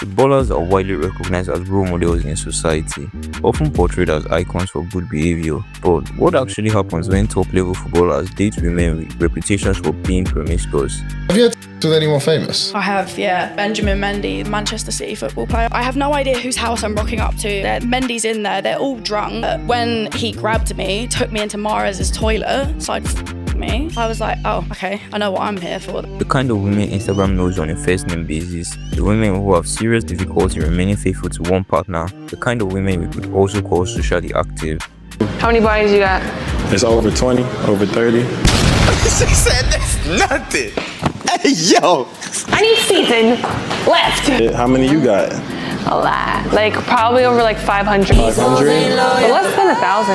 Footballers are widely recognized as role models in society, often portrayed as icons for good behavior. But what actually happens when top level footballers date women with reputations for being promiscuous? Have you had with anyone famous? I have, yeah. Benjamin Mendy, Manchester City football player. I have no idea whose house I'm rocking up to. Mendy's in there, they're all drunk. When he grabbed me, took me into Mahrez's toilet, started me. I was like, oh, okay, I know what I'm here for. The kind of women Instagram knows on a first name basis, the women who have serious difficulty remaining faithful to one partner, the kind of women we could also call socially active. How many bodies you got? It's over 20, over 30. She said that's nothing. Hey, yo. I need season left. How many you got? A lot. Like, probably over like 500. 500? But less than 1,000.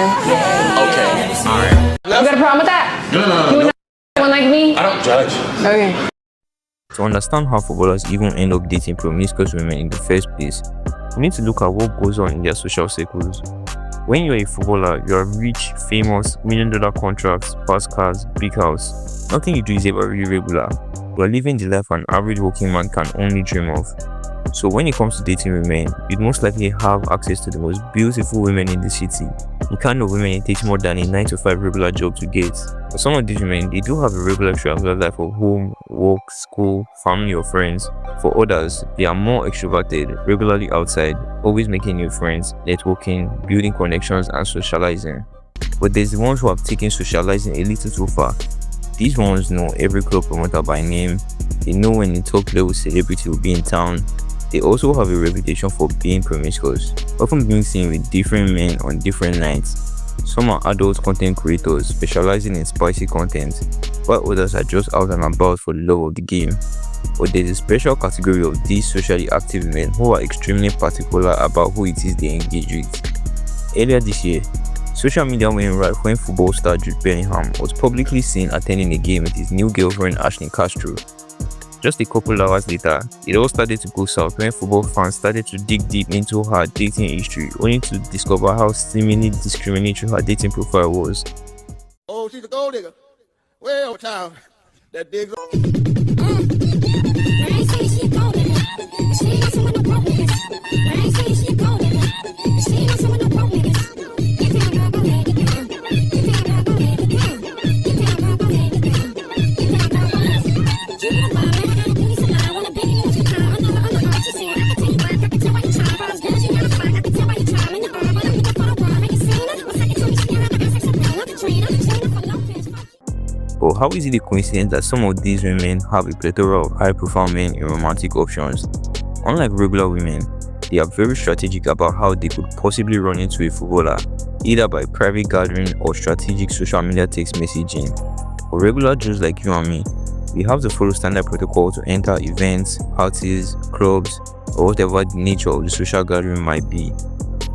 Okay, all right. You got a problem with that? No. You would not one like me? I don't judge. Okay. To understand how footballers even end up dating promiscuous women in the first place, we need to look at what goes on in their social circles. When you're a footballer, you are rich, famous, $1 million contracts, fast cars, big house. Nothing you do is ever really regular. You are living the life an average working man can only dream of. So when it comes to dating women, you'd most likely have access to the most beautiful women in the city. The kind of women it takes more than a 9-to-5 regular job to get. For some of these women, they do have a regular travel life of home, work, school, family or friends. For others, they are more extroverted, regularly outside, always making new friends, networking, building connections and socializing. But there's the ones who have taken socializing a little too far. These ones know every club promoter by name, they know when a top level celebrity will be in town. They also have a reputation for being promiscuous, often being seen with different men on different nights. Some are adult content creators specializing in spicy content, while others are just out and about for the love of the game. But there's a special category of these socially active men who are extremely particular about who it is they engage with. Earlier this year, social media went right when football star Jude Bellingham was publicly seen attending a game with his new girlfriend Ashley Castro. Just a couple hours later, it all started to go south when football fans started to dig deep into her dating history, only to discover how seemingly discriminatory her dating profile was. Oh, she's a gold digger. Way over town. That digs on. I ain't saying she a gold digger. She ain't messing with no broke niggas. I ain't saying she a gold digger. She ain't messing with no broke niggas. Get down, girl, go ahead, get down. Get down, girl, go ahead, get down. Get down, girl, go ahead, get down. Get down, girl, go ahead. Keep it a ball, man. I got a booty so I want a biggie once you call. Another, she said, I can tell you why. I can tell why you try. If I was good, you got a fight. I can tell why you try. In the arm, but I'm looking for the wall. Have you seen her? What's second to me? She got her sex appeal. I'm the trainer for Lopez. But how is it a coincidence that some of these women have a plethora of high-profile men in romantic options? Unlike regular women, they are very strategic about how they could possibly run into a footballer, either by private gathering or strategic social media text messaging. For regular Joes like you and me, we have to follow standard protocol to enter events, parties, clubs, or whatever the nature of the social gathering might be.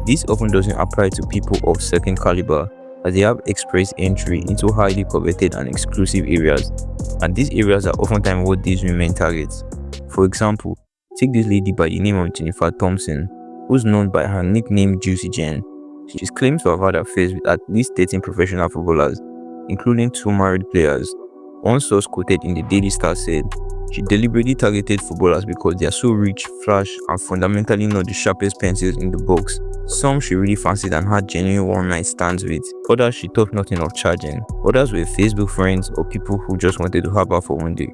This often doesn't apply to people of certain caliber, as they have express entry into highly coveted and exclusive areas, and these areas are oftentimes what these women target. For example, take this lady by the name of Jennifer Thompson, who's known by her nickname Juicy Jen. She claims to have had affairs with at least 13 professional footballers, including 2 married players. One source quoted in the Daily Star said, she deliberately targeted footballers because they are so rich, flash, and fundamentally not the sharpest pencils in the box. Some she really fancied and had genuine one-night stands with. Others she thought nothing of charging. Others were Facebook friends or people who just wanted to have her for one day.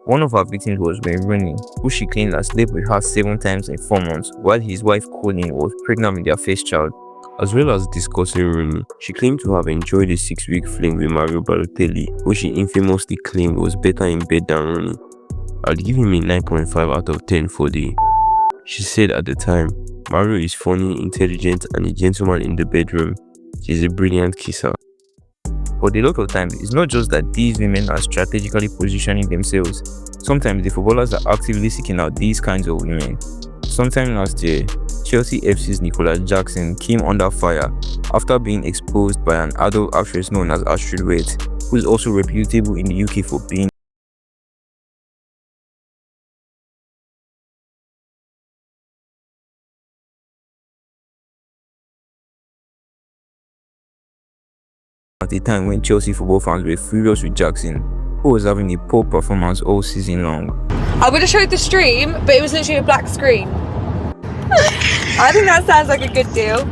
One of her victims was Ben Rooney, who she claimed had slept with her 7 times in 4 months, while his wife Colleen was pregnant with their first child. As well as discussing Rooney, she claimed to have enjoyed a 6-week fling with Mario Balotelli, who she infamously claimed was better in bed than Rooney. I'd give him a 9.5 out of 10 for the. She said at the time, Mario is funny, intelligent, and a gentleman in the bedroom. She's a brilliant kisser. But a lot of times, it's not just that these women are strategically positioning themselves. Sometimes the footballers are actively seeking out these kinds of women. Sometime last year, Chelsea FC's Nicola Jackson came under fire after being exposed by an adult actress known as Astrid Waite, who is also reputable in the UK for being at a time when Chelsea football fans were furious with Jackson, who was having a poor performance all season long. I would have showed the stream, but it was literally a black screen. I think that sounds like a good deal.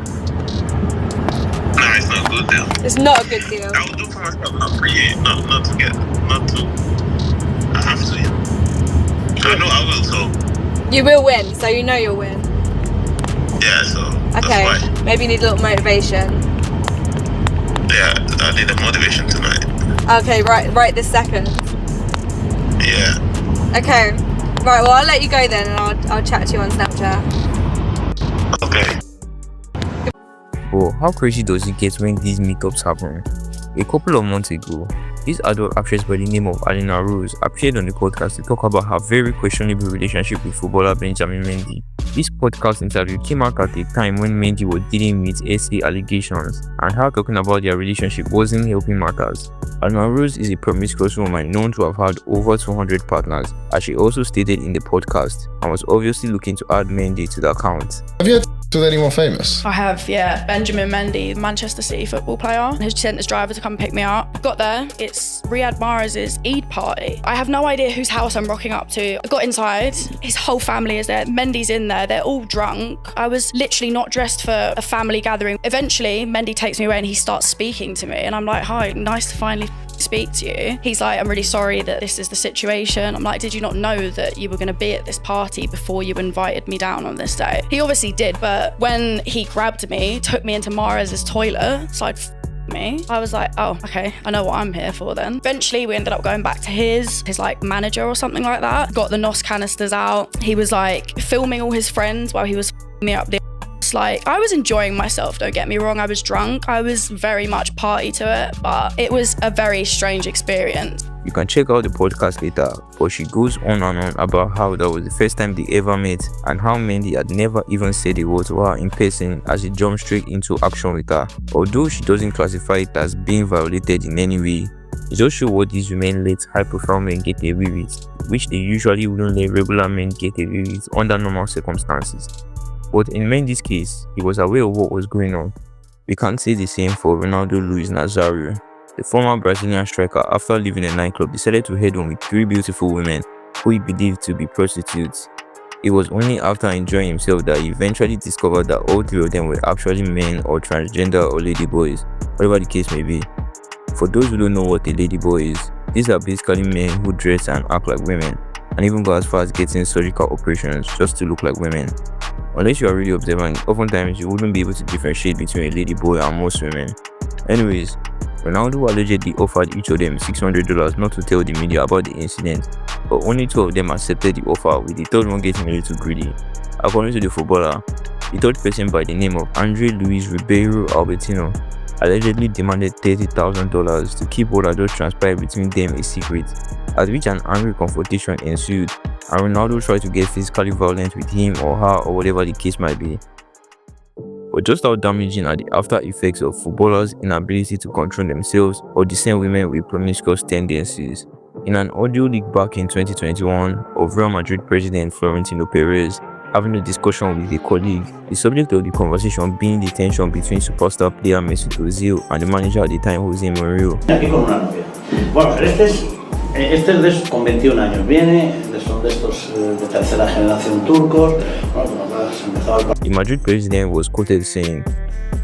Nah, it's not a good deal. It's not a good deal. I would do for myself, not for you, not to get, not to. I have to. I know I will, so You will win, so you know you'll win. yeah. So Okay, that's why. maybe you need a little motivation. Yeah, I need a motivation tonight. Okay, right this second. Yeah. Okay, right, well I'll let you go then and I'll chat to you on Snapchat. Okay. But how crazy does it get when these meetups happen? A couple of months ago, this adult actress by the name of Alina Rose appeared on the podcast to talk about her very questionable relationship with footballer Benjamin Mendy. This podcast interview came out at a time when Mendy was dealing with SA allegations, and her talking about their relationship wasn't helping matters. Alina Rose is a promiscuous woman known to have had over 200 partners, as she also stated in the podcast, and was obviously looking to add Mendy to the account. Have you had with anyone famous? I have, yeah. Benjamin Mendy, Manchester City football player, who sent his driver to come pick me up. Got there, it's Riyad Mahrez's Eid party. I have no idea whose house I'm rocking up to. I got inside, his whole family is there. Mendy's in there, they're all drunk. I was literally not dressed for a family gathering. Eventually, Mendy takes me away and he starts speaking to me, and I'm like, hi, nice to finally speak to you. He's like, I'm really sorry that this is the situation. I'm like, did you not know that you were going to be at this party before you invited me down on this day? He obviously did, but when he grabbed me, took me into Mahrez's toilet, started me, I was like, oh, okay, I know what I'm here for then. Eventually, we ended up going back to his like manager or something like that. Got the NOS canisters out. He was like filming all his friends while he was me up the like, I was enjoying myself, don't get me wrong. I was drunk, I was very much party to it, but it was a very strange experience. You can check out the podcast later, but she goes on and on about how that was the first time they ever met and how Mendy had never even said a word to her in person as he jumped straight into action with her. Although she doesn't classify it as being violated in any way, it just shows what these women let high-profile men get away with, which they usually wouldn't let regular men get away with under normal circumstances. But in Mendy's case, he was aware of what was going on. We can't say the same for Ronaldo Luis Nazario. The former Brazilian striker, after leaving the nightclub, decided to head on with 3 beautiful women who he believed to be prostitutes. It was only after enjoying himself that he eventually discovered that all 3 of them were actually men or transgender or ladyboys, whatever the case may be. For those who don't know what a ladyboy is, these are basically men who dress and act like women, and even go as far as getting surgical operations just to look like women. Unless you are really observant, oftentimes you wouldn't be able to differentiate between a ladyboy and most women. Anyways, Ronaldo allegedly offered each of them $600 not to tell the media about the incident, but only 2 of them accepted the offer, with the 3rd one getting a little greedy. According to the footballer, the 3rd person by the name of Andre Luis Ribeiro Albertino allegedly demanded $30,000 to keep what had just transpired between them a secret, at which an angry confrontation ensued, and Ronaldo tried to get physically violent with him or her or whatever the case might be. But just how damaging are the after effects of footballers' inability to control themselves or discern women with promiscuous tendencies? In an audio leak back in 2021 of Real Madrid president Florentino Perez having a discussion with a colleague, the subject of the conversation being the tension between superstar player Mesut Ozil and the manager at the time, Jose Mourinho. Aquí con una novia. Bueno, pero este es de con 21 años, son de estos de tercera generación turcos. Bueno, se empezó el... The Madrid president was quoted saying,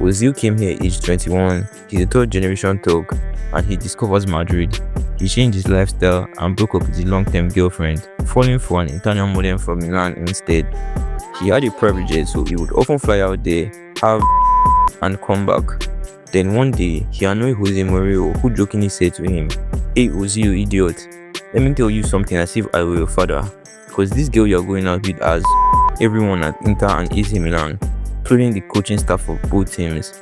Ozil came here aged 21, he's a 3rd generation Turk, and he discovers Madrid. He changed his lifestyle and broke up with his long-term girlfriend, falling for an Italian model from Milan instead. He had a private jet, so he would often fly out there, have and come back. Then one day, he annoyed Jose Mourinho, who jokingly said to him, "Hey Ozil, idiot, let me tell you something as if I were your father, because this girl you're going out with has everyone at Inter and AC Milan, including the coaching staff of both teams."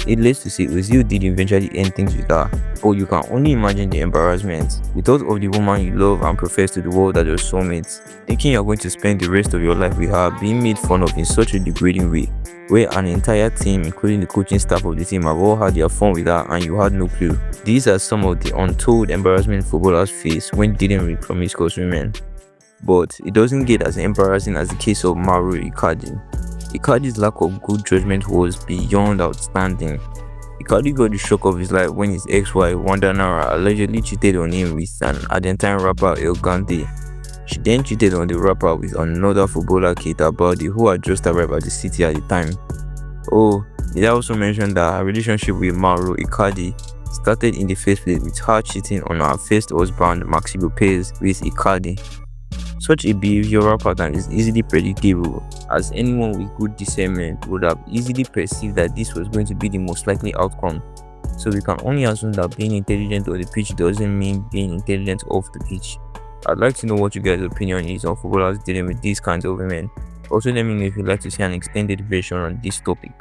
Needless to say, Ozil did eventually end things with her, but you can only imagine the embarrassment. The thought of the woman you love and profess to the world as your soulmate, thinking you're going to spend the rest of your life with her, being made fun of in such a degrading way, where an entire team, including the coaching staff of the team, have all had their fun with her and you had no clue. These are some of the untold embarrassment footballers face when dealing with promiscuous women. But it doesn't get as embarrassing as the case of Mauro Icardi. Icardi's lack of good judgment was beyond outstanding. Icardi got the shock of his life when his ex-wife Wanda Nara allegedly cheated on him with an Argentine rapper El Gante. She then cheated on the rapper with another footballer, Keita Baldi, who had just arrived at the city at the time. Oh, did I also mention that her relationship with Mauro Icardi started in the first place with her cheating on her first husband, Maxi Lopez, with Icardi. Such a behavioral pattern is easily predictable, as anyone with good discernment would have easily perceived that this was going to be the most likely outcome. So we can only assume that being intelligent on the pitch doesn't mean being intelligent off the pitch. I'd like to know what you guys' opinion is on footballers dealing with these kinds of women. Also, let me know if you'd like to see an extended version on this topic.